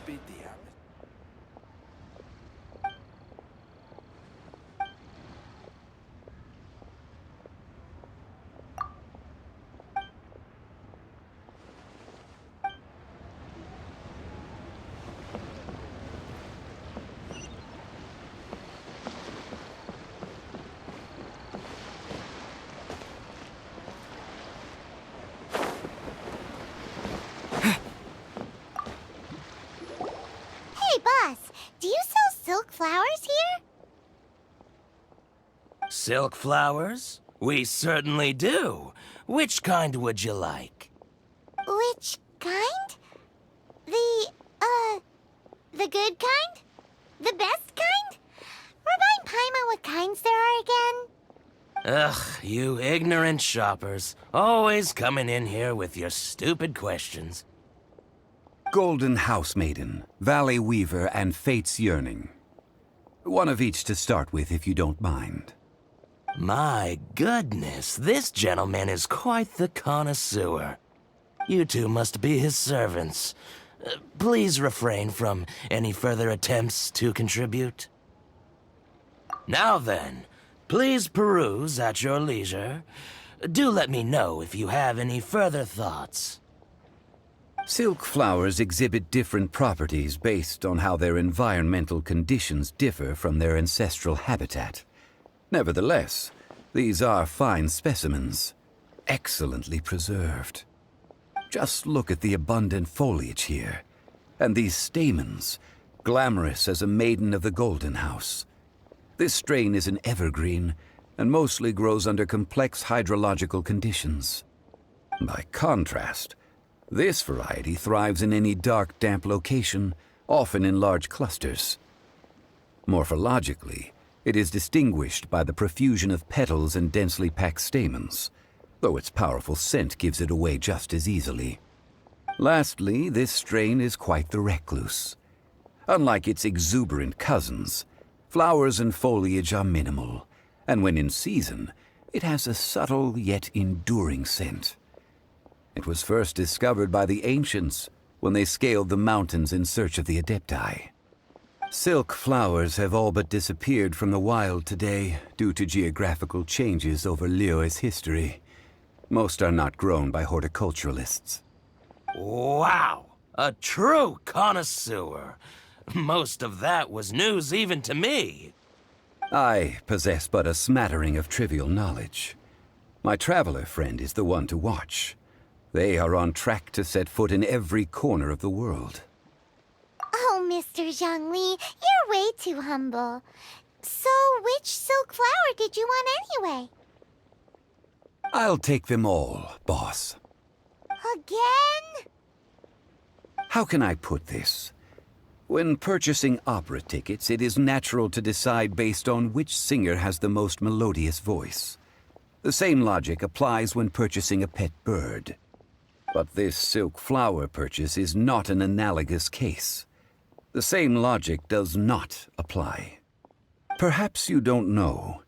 be damned. Hey, boss, do you sell silk flowers here? Silk flowers? We certainly do. Which kind would you like? Which kind? The good kind? The best kind? Remind Paimon what kinds there are again? Ugh, you ignorant shoppers. Always coming in here with your stupid questions. Golden House Maiden, Valley Weaver, and Fate's Yearning. One of each to start with, if you don't mind. My goodness, this gentleman is quite the connoisseur. You two must be his servants. Please refrain from any further attempts to contribute. Now then, please peruse at your leisure. Do let me know if you have any further thoughts. Silk flowers exhibit different properties based on how their environmental conditions differ from their ancestral habitat. Nevertheless, these are fine specimens, excellently preserved. Just look at the abundant foliage here, and these stamens, glamorous as a maiden of the Golden House. This strain is an evergreen, and mostly grows under complex hydrological conditions. By contrast, this variety thrives in any dark, damp location, often in large clusters. Morphologically, it is distinguished by the profusion of petals and densely packed stamens, though its powerful scent gives it away just as easily. Lastly, this strain is quite the recluse. Unlike its exuberant cousins, flowers and foliage are minimal, and when in season, it has a subtle yet enduring scent. It was first discovered by the ancients when they scaled the mountains in search of the Adepti. Silk flowers have all but disappeared from the wild today due to geographical changes over Liyue's history. Most are not grown by horticulturalists. Wow! A true connoisseur. Most of that was news even to me. I possess but a smattering of trivial knowledge. My traveler friend is the one to watch. They are on track to set foot in every corner of the world. Oh, Mr. Zhongli, you're way too humble. So, which silk flower did you want anyway? I'll take them all, boss. Again? How can I put this? When purchasing opera tickets, it is natural to decide based on which singer has the most melodious voice. The same logic applies when purchasing a pet bird. But this silk flower purchase is not an analogous case. The same logic does not apply. Perhaps you don't know.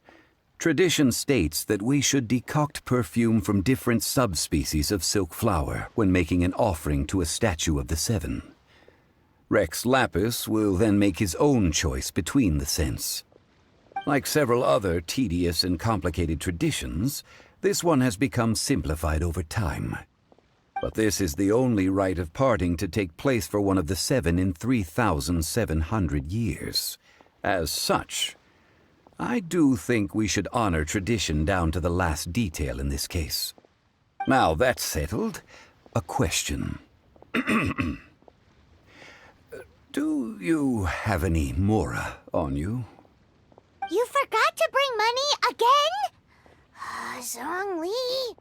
Tradition states that we should decoct perfume from different subspecies of silk flower when making an offering to a statue of the Seven. Rex Lapis will then make his own choice between the scents. Like several other tedious and complicated traditions, this one has become simplified over time. But this is the only rite of parting to take place for one of the seven in 3,700 years. As such, I do think we should honor tradition down to the last detail in this case. Now that's settled, a question. Do you have any mora on you? You forgot to bring money again? Zhongli.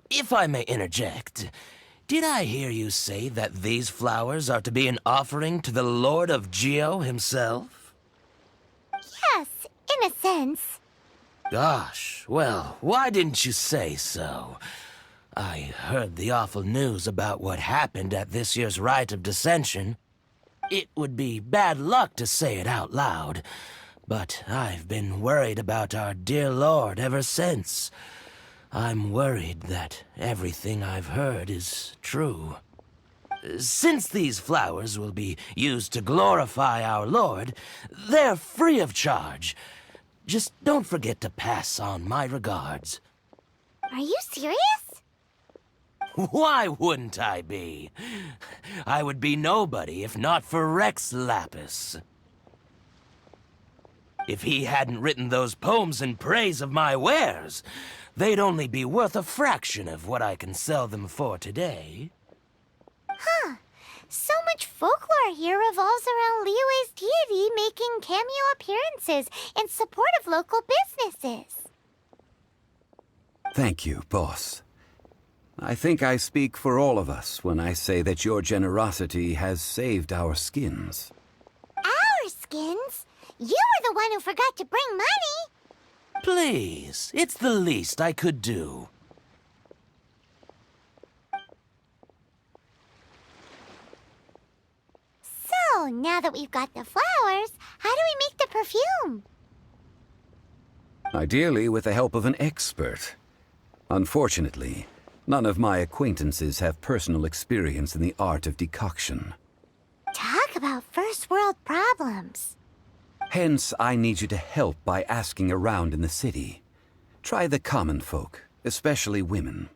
If I may interject, did I hear you say that these flowers are to be an offering to the Lord of Geo himself? Yes, in a sense. Gosh, well, why didn't you say so? I heard the awful news about what happened at this year's Rite of Dissension. It would be bad luck to say it out loud, but I've been worried about our dear Lord ever since. I'm worried that everything I've heard is true. Since these flowers will be used to glorify our Lord, they're free of charge. Just don't forget to pass on my regards. Are you serious? Why wouldn't I be? I would be nobody if not for Rex Lapis. If he hadn't written those poems in praise of my wares, they'd only be worth a fraction of what I can sell them for today. Huh. So much folklore here revolves around Liyue's deity making cameo appearances in support of local businesses. Thank you, boss. I think I speak for all of us when I say that your generosity has saved our skins. Our skins? You were the one who forgot to bring money. Please, it's the least I could do. So, now that we've got the flowers, how do we make the perfume? Ideally with the help of an expert. Unfortunately, none of my acquaintances have personal experience in the art of decoction. Talk about first world problems. Hence, I need you to help by asking around in the city. Try the common folk, especially women.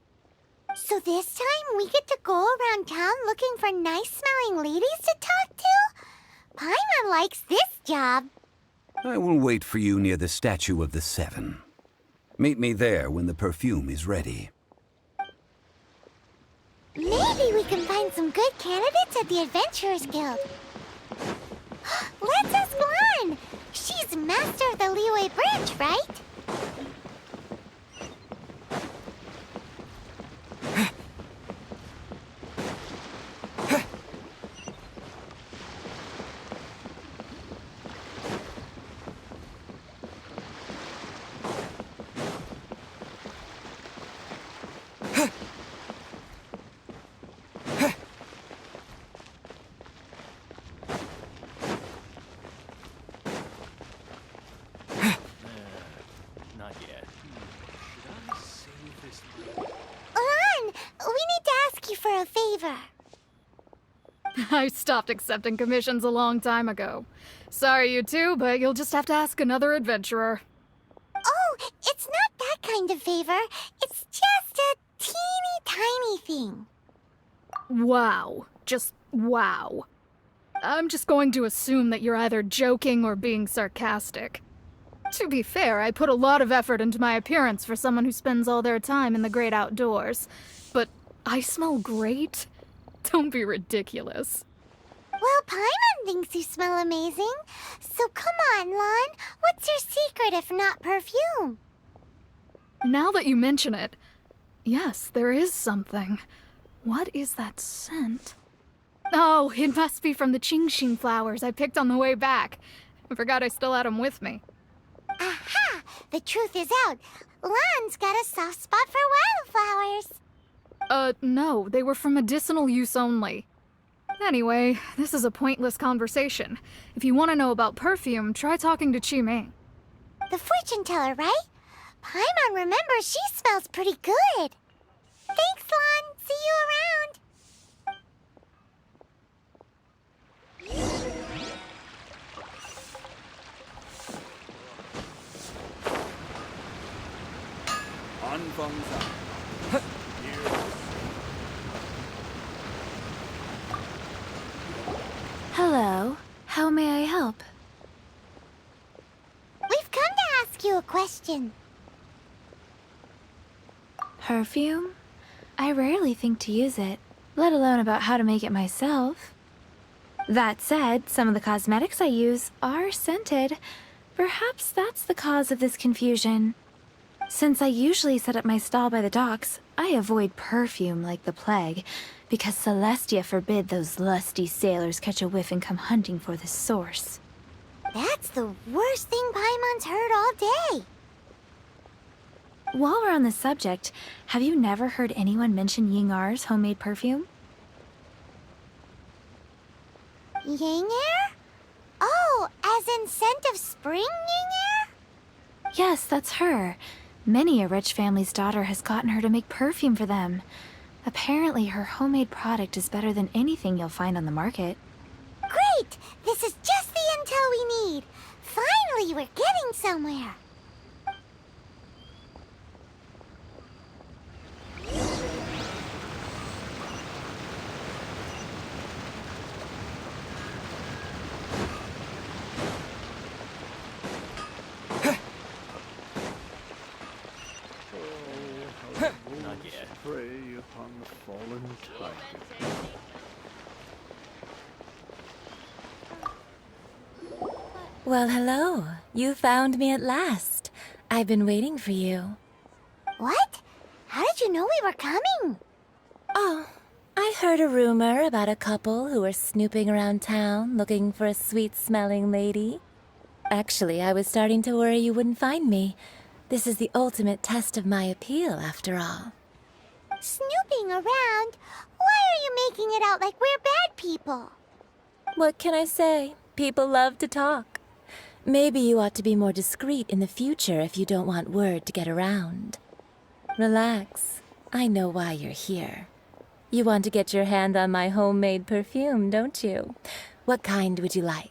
So this time we get to go around town looking for nice-smelling ladies to talk to? Paimon likes this job. I will wait for you near the Statue of the Seven. Meet me there when the perfume is ready. Maybe we can find some good candidates at the Adventurers Guild. Let's ask Lan. She's master of the Liyue branch, right? Not yet. Should I save this? Lan, we need to ask you for a favor. I stopped accepting commissions a long time ago. Sorry, you two, but you'll just have to ask another adventurer. Oh, it's not that kind of favor. It's just a teeny tiny thing. Wow. Just wow. I'm just going to assume that you're either joking or being sarcastic. To be fair, I put a lot of effort into my appearance for someone who spends all their time in the great outdoors. But I smell great? Don't be ridiculous. Well, Paimon thinks you smell amazing. So come on, Lan. What's your secret if not perfume? Now that you mention it, yes, there is something. What is that scent? Oh, it must be from the Genshin flowers I picked on the way back. I forgot I still had them with me. Aha! The truth is out. Lan's got a soft spot for wildflowers. No, they were for medicinal use only. Anyway, this is a pointless conversation. If you want to know about perfume, try talking to Qiming. The fortune teller, right? Paimon remembers she smells pretty good. Thanks, Lan. See you around. Hello. How may I help? We've come to ask you a question. Perfume? I rarely think to use it, let alone about how to make it myself. That said, some of the cosmetics I use are scented. Perhaps that's the cause of this confusion. Since I usually set up my stall by the docks, I avoid perfume like the plague, because Celestia forbid those lusty sailors catch a whiff and come hunting for the source. That's the worst thing Paimon's heard all day. While we're on the subject, have you never heard anyone mention Yingar's homemade perfume? Yingar? Oh, as in scent of spring, Yingar? Yes, that's her. Many a rich family's daughter has gotten her to make perfume for them. Apparently, her homemade product is better than anything you'll find on the market. Great! This is just the intel we need. Finally, we're getting somewhere. Not yet. Prey upon the fallen tiger. Well, hello. You found me at last. I've been waiting for you. What? How did you know we were coming? Oh, I heard a rumor about a couple who were snooping around town looking for a sweet-smelling lady. Actually, I was starting to worry you wouldn't find me. This is the ultimate test of my appeal, after all. Snooping around? Why are you making it out like we're bad people? What can I say? People love to talk. Maybe you ought to be more discreet in the future if you don't want word to get around. Relax. I know why you're here. You want to get your hand on my homemade perfume, don't you? What kind would you like?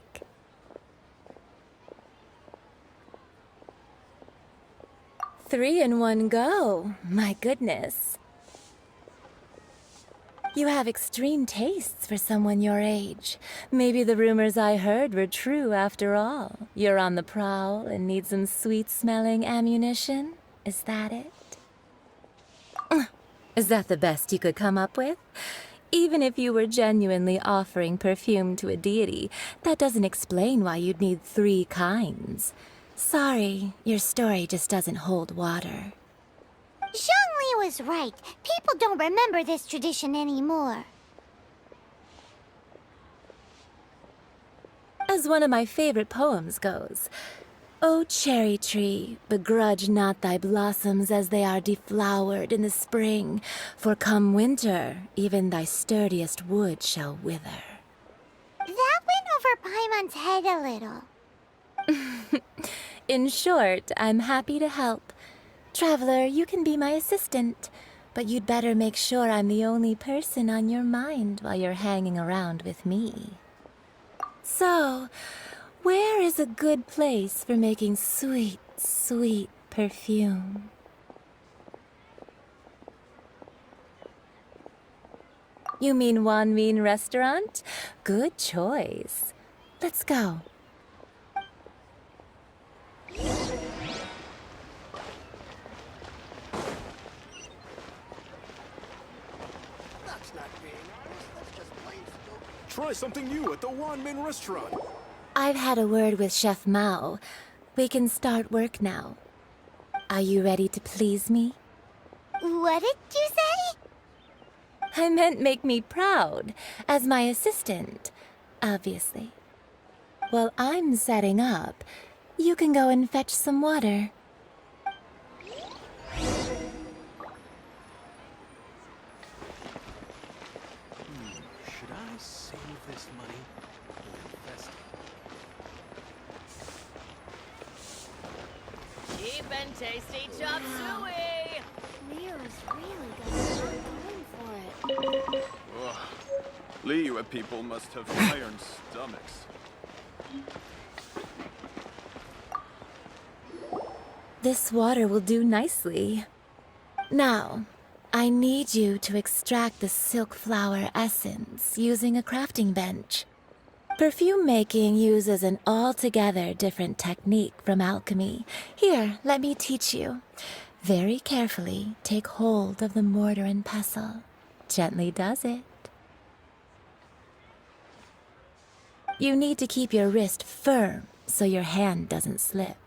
3 in one go. My goodness. You have extreme tastes for someone your age. Maybe the rumors I heard were true after all. You're on the prowl and need some sweet-smelling ammunition? Is that it? Is that the best you could come up with? Even if you were genuinely offering perfume to a deity, that doesn't explain why you'd need 3 kinds. Sorry, your story just doesn't hold water. Zhongli was right. People don't remember this tradition anymore. As one of my favorite poems goes, O cherry tree, begrudge not thy blossoms as they are deflowered in the spring, for come winter, even thy sturdiest wood shall wither. That went over Paimon's head a little. In short, I'm happy to help. Traveler, you can be my assistant, but you'd better make sure I'm the only person on your mind while you're hanging around with me. So, where is a good place for making sweet, sweet perfume? You mean Wanmin Restaurant? Good choice. Let's go. Try something new at the Wanmin restaurant. I've had a word with Chef Mao. We can start work now. Are you ready to please me? What did you say? I meant make me proud, as my assistant, obviously. While I'm setting up, you can go and fetch some water. Should I save this money or invest it? Cheap and tasty chop suey! Mira's really got a lot going for it. Ugh. Liyue people must have iron stomachs. This water will do nicely. Now, I need you to extract the silk flower essence using a crafting bench. Perfume making uses an altogether different technique from alchemy. Here, let me teach you. Very carefully, take hold of the mortar and pestle. Gently does it. You need to keep your wrist firm so your hand doesn't slip.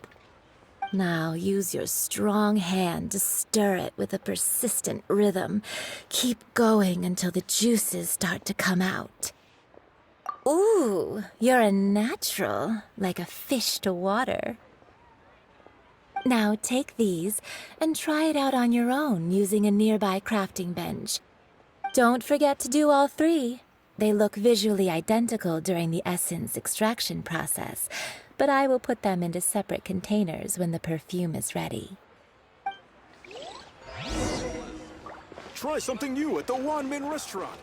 Now use your strong hand to stir it with a persistent rhythm. Keep going until the juices start to come out. Ooh, you're a natural, like a fish to water. Now take these and try it out on your own using a nearby crafting bench. Don't forget to do all 3. They look visually identical during the essence extraction process, but I will put them into separate containers when the perfume is ready. Try something new at the Wanmin restaurant.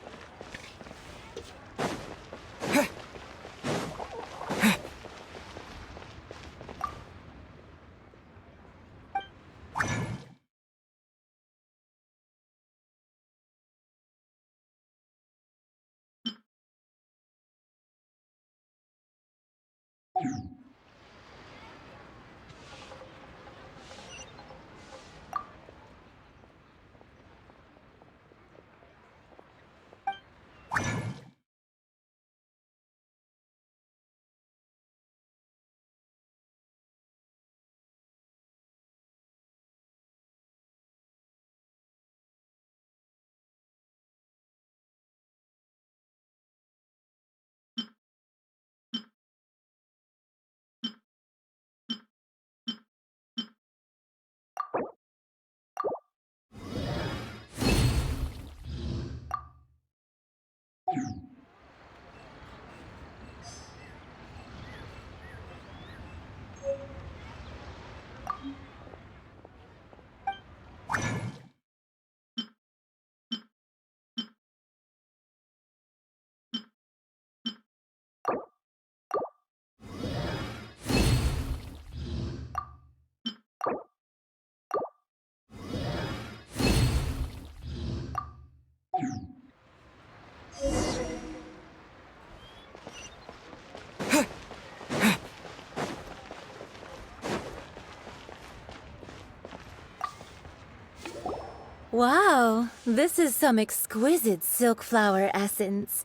Wow, this is some exquisite silk flower essence.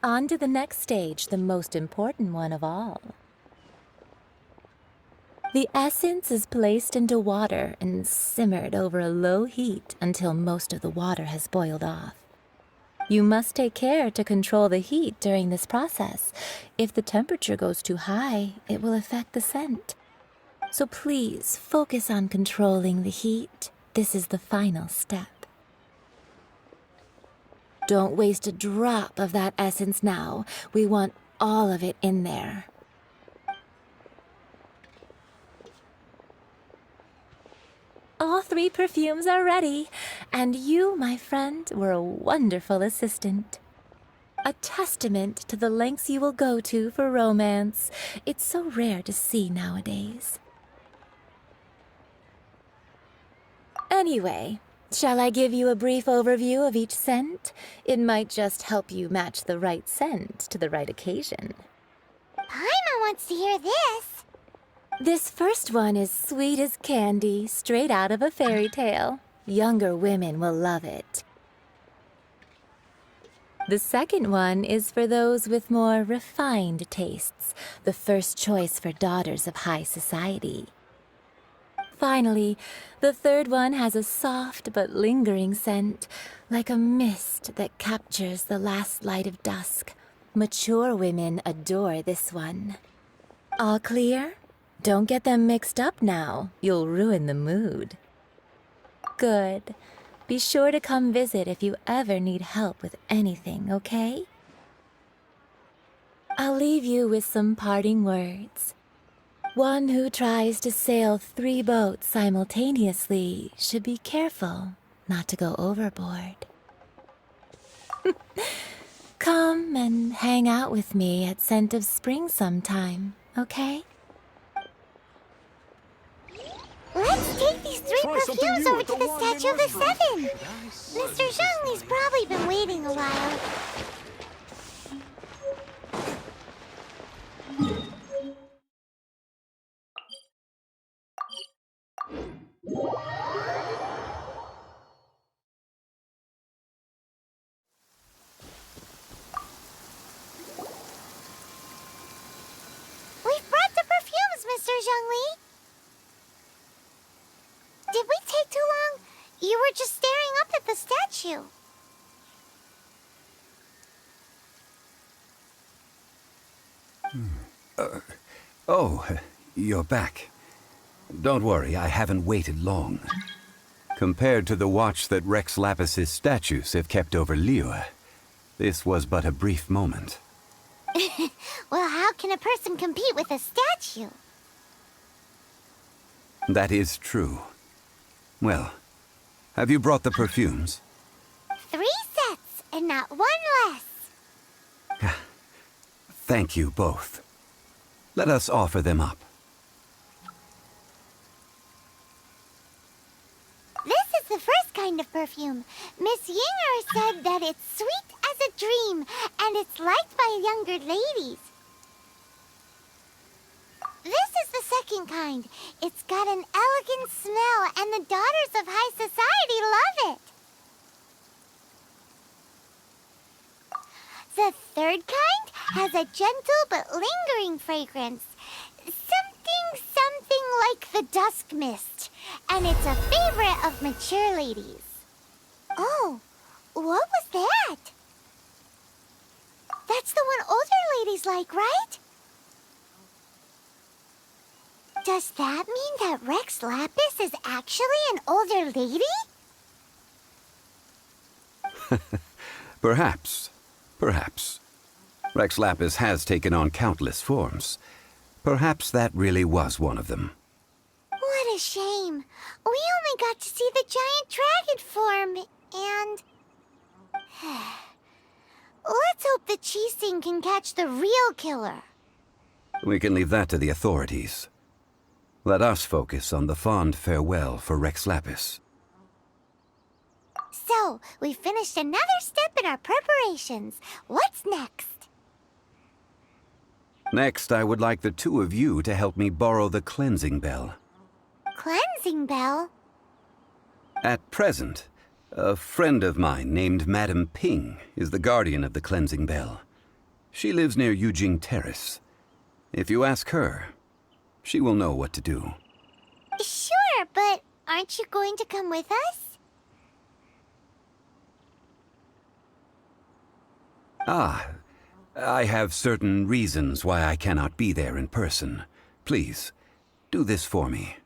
On to the next stage, the most important one of all. The essence is placed into water and simmered over a low heat until most of the water has boiled off. You must take care to control the heat during this process. If the temperature goes too high, it will affect the scent. So please focus on controlling the heat. This is the final step. Don't waste a drop of that essence now. We want all of it in there. All 3 perfumes are ready, and you, my friend, were a wonderful assistant. A testament to the lengths you will go to for romance. It's so rare to see nowadays. Anyway, shall I give you a brief overview of each scent? It might just help you match the right scent to the right occasion. Paimon wants to hear this. This first one is sweet as candy, straight out of a fairy tale. Younger women will love it. The second one is for those with more refined tastes, the first choice for daughters of high society. Finally, the third one has a soft but lingering scent, like a mist that captures the last light of dusk. Mature women adore this one. All clear? Don't get them mixed up now. You'll ruin the mood. Good. Be sure to come visit if you ever need help with anything, okay? I'll leave you with some parting words. One who tries to sail 3 boats simultaneously should be careful not to go overboard. Come and hang out with me at Scent of Spring sometime, okay? Let's take these 3 Try something perfumes new over at to the the Wanmin Statue of the restaurant. Seven. Mr. Zhongli's probably been waiting a while. We've brought the perfumes, Mr. Zhongli. Did we take too long? You were just staring up at the statue. Oh, you're back. Don't worry, I haven't waited long. Compared to the watch that Rex Lapis's statues have kept over Liyue, this was but a brief moment. Well, how can a person compete with a statue? That is true. Well, have you brought the perfumes? not one less. Thank you both. Let us offer them up. This is the first kind of perfume. Miss Yinger said that it's sweet as a dream, and it's liked by younger ladies. This is the second kind. It's got an elegant smell, and the daughters of high society love it. The third kind has a gentle but lingering fragrance. Something like the dusk mist. And it's a favorite of mature ladies. Oh, what was that? That's the one older ladies like, right? Does that mean that Rex Lapis is actually an older lady? Perhaps. Perhaps. Rex Lapis has taken on countless forms. Perhaps that really was one of them. What a shame. We only got to see the giant dragon form, and... Let's hope the Chising can catch the real killer. We can leave that to the authorities. Let us focus on the fond farewell for Rex Lapis. So, we finished another step in our preparations. What's next? Next, I would like the two of you to help me borrow the cleansing bell. Cleansing bell? At present, a friend of mine named Madame Ping is the guardian of the cleansing bell. She lives near Yujing Terrace. If you ask her, she will know what to do. Sure, but aren't you going to come with us? Ah, I have certain reasons why I cannot be there in person. Please, do this for me.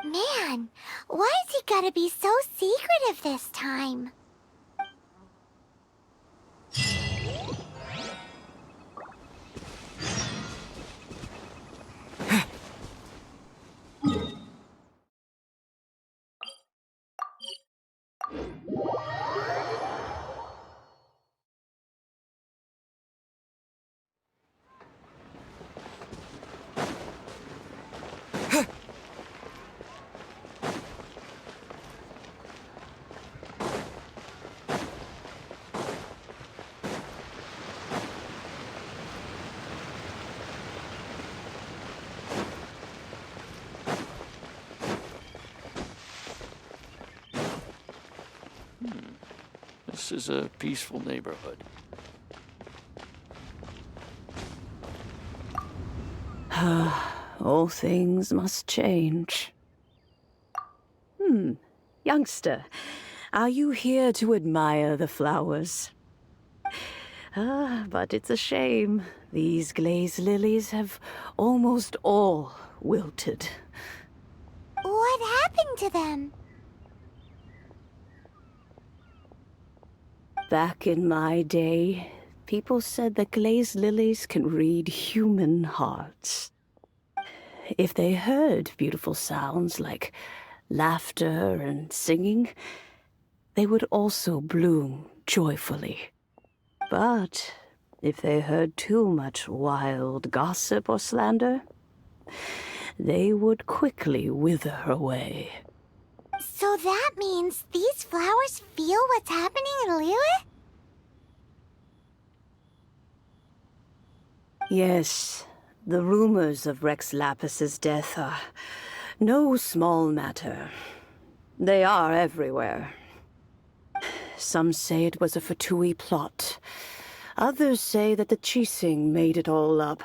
Man, why's he gotta be so secretive this time? This is a peaceful neighborhood. All things must change. Youngster, are you here to admire the flowers? But it's a shame. These glazed lilies have almost all wilted. What happened to them? Back in my day, people said that glazed lilies can read human hearts. If they heard beautiful sounds like laughter and singing, they would also bloom joyfully. But if they heard too much wild gossip or slander, they would quickly wither away. So that means these flowers feel what's happening in Liyue? Yes, the rumors of Rex Lapis's death are no small matter. They are everywhere. Some say it was a Fatui plot. Others say that the Chising made it all up.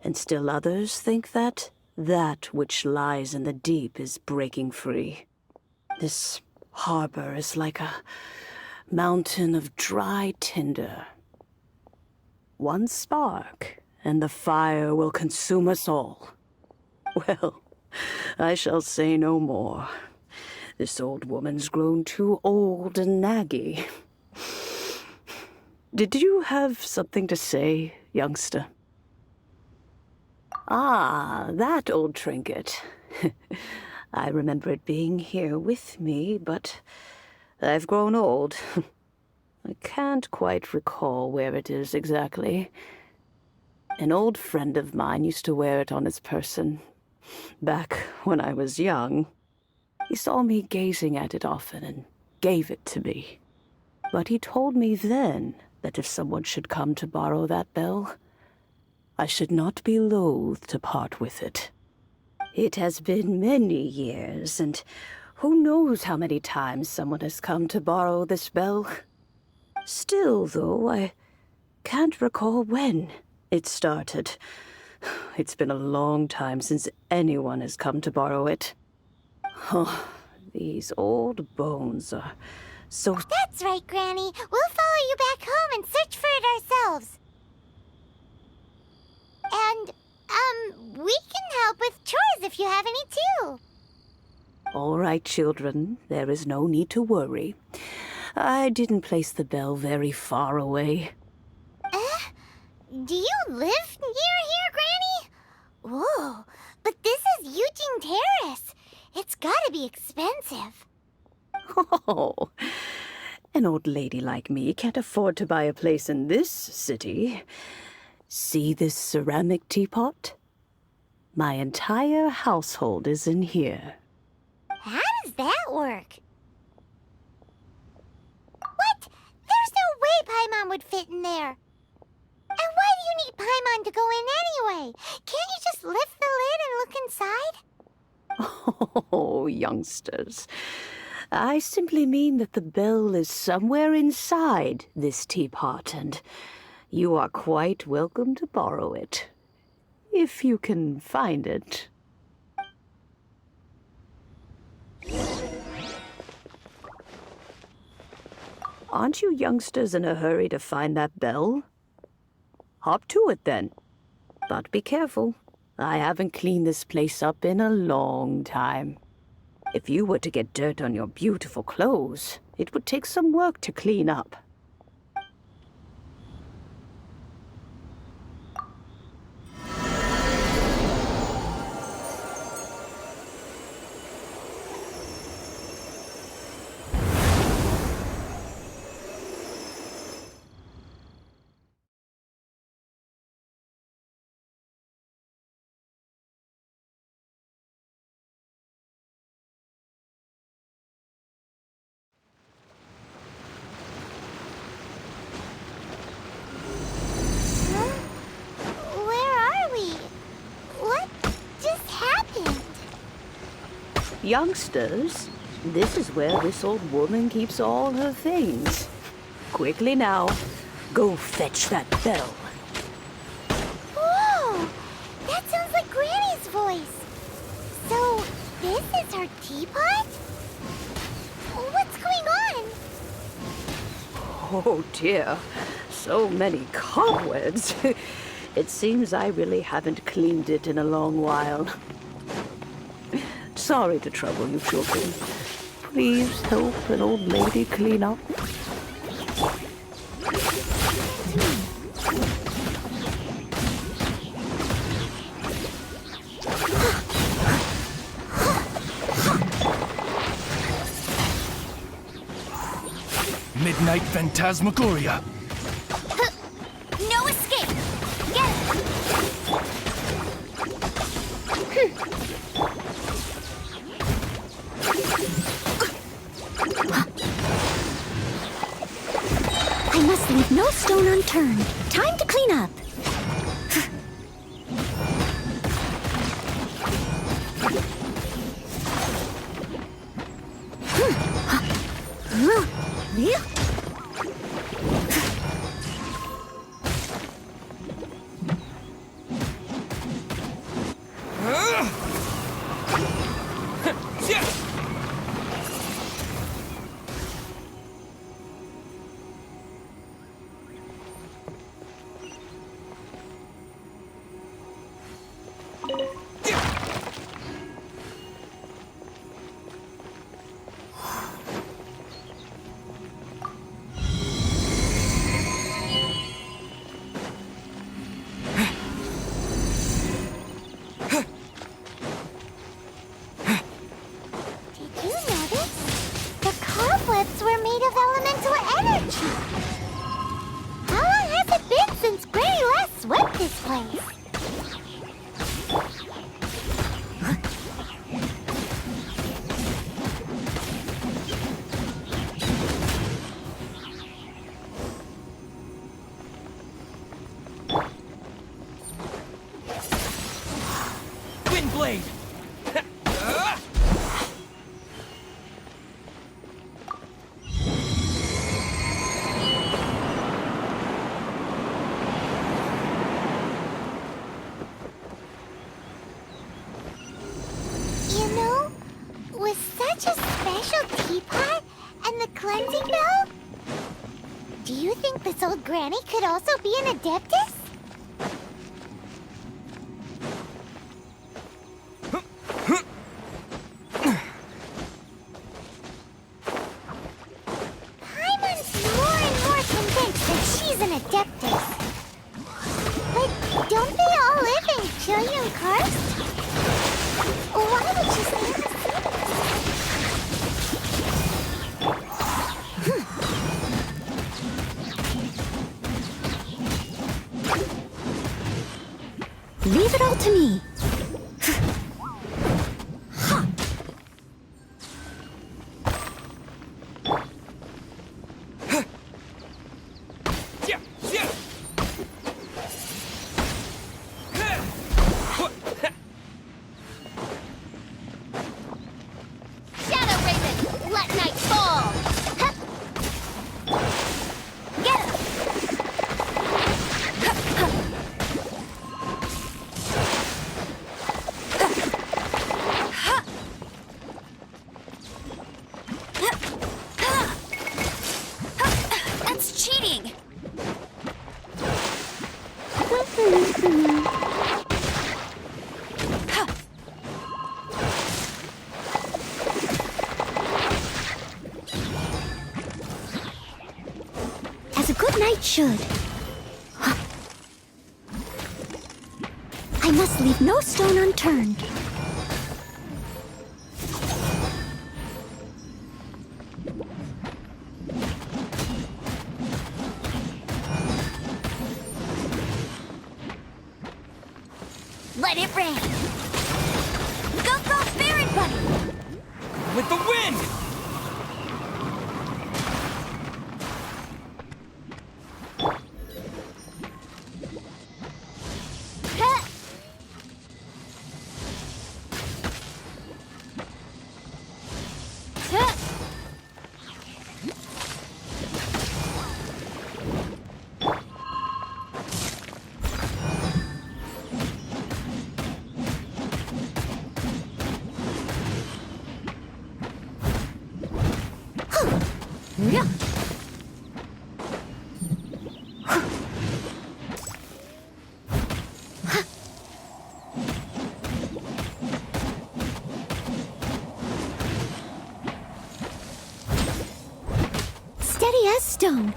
And still others think that which lies in the deep is breaking free. This harbor is like a mountain of dry tinder. One spark, and the fire will consume us all. Well, I shall say no more. This old woman's grown too old and naggy. Did you have something to say, youngster? Ah, that old trinket. I remember it being here with me, but I've grown old. I can't quite recall where it is exactly. An old friend of mine used to wear it on his person, back when I was young. He saw me gazing at it often and gave it to me. But he told me then that if someone should come to borrow that bell, I should not be loath to part with it. It has been many years, and who knows how many times someone has come to borrow this bell. Still, though, I can't recall when it started. It's been a long time since anyone has come to borrow it. Oh, these old bones are so... That's right, Granny. We'll follow you back home and search for it ourselves. And, we can help with chores if you have any too. All right, children. There is no need to worry. I didn't place the bell very far away. Do you live near here, Granny? Whoa, but this is Eugene Terrace. It's gotta be expensive. Oh, an old lady like me can't afford to buy a place in this city. See this ceramic teapot? My entire household is in here. How does that work? What? There's no way Paimon would fit in there. And why do you need Paimon to go in anyway? Can't you just lift the lid and look inside? Oh, youngsters. I simply mean that the bell is somewhere inside this teapot, and you are quite welcome to borrow it, if you can find it. Aren't you youngsters in a hurry to find that bell? Hop to it, then. But be careful. I haven't cleaned this place up in a long time. If you were to get dirt on your beautiful clothes, it would take some work to clean up. Where are we? What just happened? Youngsters, this is where this old woman keeps all her things. Quickly now, go fetch that bell. Whoa! That sounds like Granny's voice. So, this is her teapot? What's going on? Oh dear, so many cobwebs. It seems I really haven't cleaned it in a long while. Sorry to trouble you, children. Please help an old lady clean up. Midnight Phantasmagoria. No escape! Get it! I must leave no stone unturned. Time to clean up. Did you notice? The cobwebs were made of elemental energy. cheap. How long has it been since Granny last swept this place? Windblade! You know, with such a special teapot and the cleansing bell, do you think this old granny could also be an adeptus? Paimon's more and more convinced that she's an adeptus. But don't they all live in Trillium Karst? Why would she stay in the city? Leave it all to me. Shadow Raven, let night fall. Hup. Get him. That's cheating. As a good knight should. I must leave no stone unturned. Let it rain. Go, go, Baron Bunny! With the wind! Huh. Huh. Yeah. Steady as stone.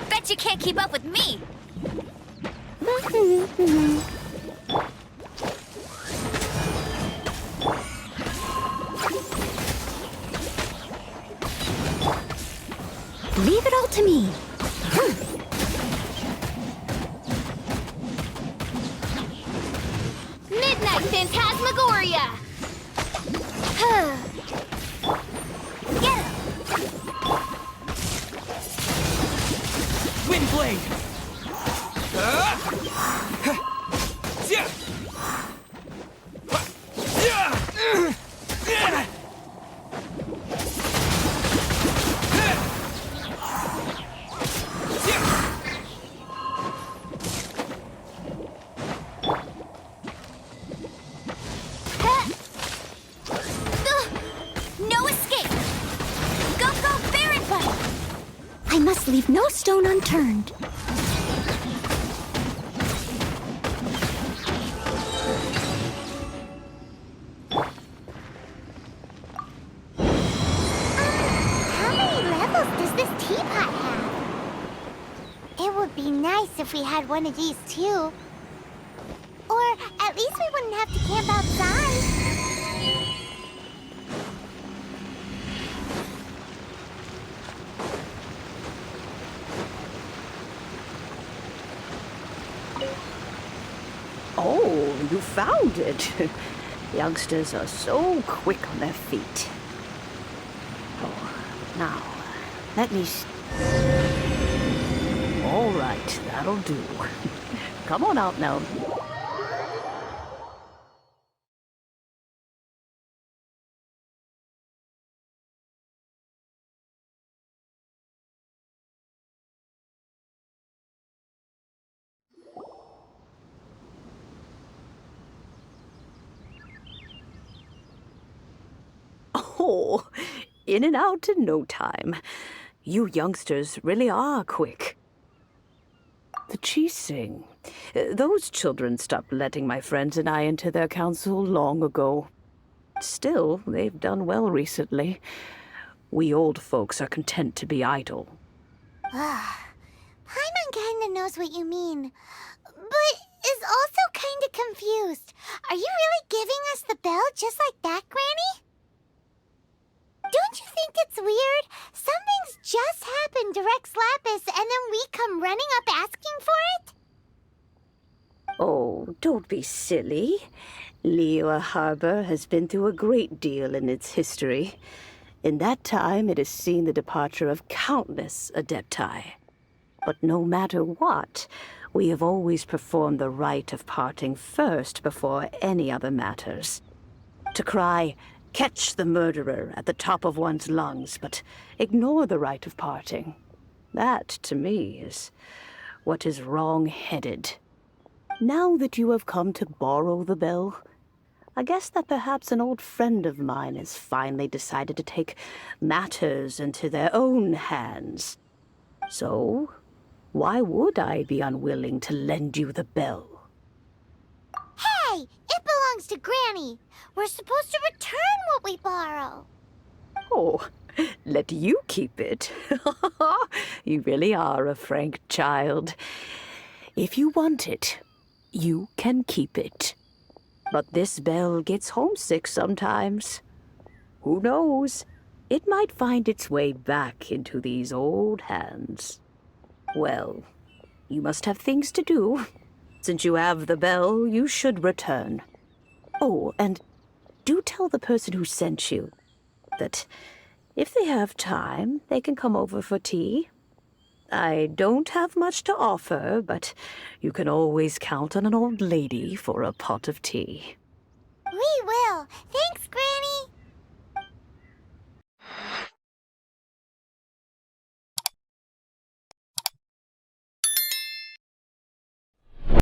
Bet you can't keep up with me. Leave it all to me. Midnight Phantasmagoria. Get him. Windblade! No escape. Go, go, Baron Bunny. I must leave no stone unturned. How many levels does this teapot have? It would be nice if we had one of these too. Or at least we wouldn't have to camp outside. Oh, you found it. Youngsters are so quick on their feet. Oh, now, let me... All right, that'll do. Come on out now. Oh, in and out in no time. You youngsters really are quick. The Chising. Those children stopped letting my friends and I into their council long ago. Still, they've done well recently. We old folks are content to be idle. Paimon kinda knows what you mean, but is also kinda confused. Are you really giving us the bell just like that, Granny? Don't you think it's weird? Something's just happened to Rex Lapis and then we come running up asking for it? Oh, don't be silly. Liyue Harbor has been through a great deal in its history. In that time, it has seen the departure of countless Adepti. But no matter what, we have always performed the rite of parting first before any other matters. To cry, "Catch the murderer," at the top of one's lungs, but ignore the rite of parting. That, to me, is what is wrong-headed. Now that you have come to borrow the bell, I guess that perhaps an old friend of mine has finally decided to take matters into their own hands. So, why would I be unwilling to lend you the bell? Hey, it belongs to Granny. We're supposed to return what we borrow. Oh, let you keep it. You really are a frank child. If you want it, you can keep it. But this bell gets homesick sometimes. Who knows? It might find its way back into these old hands. Well, you must have things to do. Since you have the bell, you should return. Oh, and do tell the person who sent you that if they have time, they can come over for tea. I don't have much to offer, but you can always count on an old lady for a pot of tea. We will. Thanks, Granny.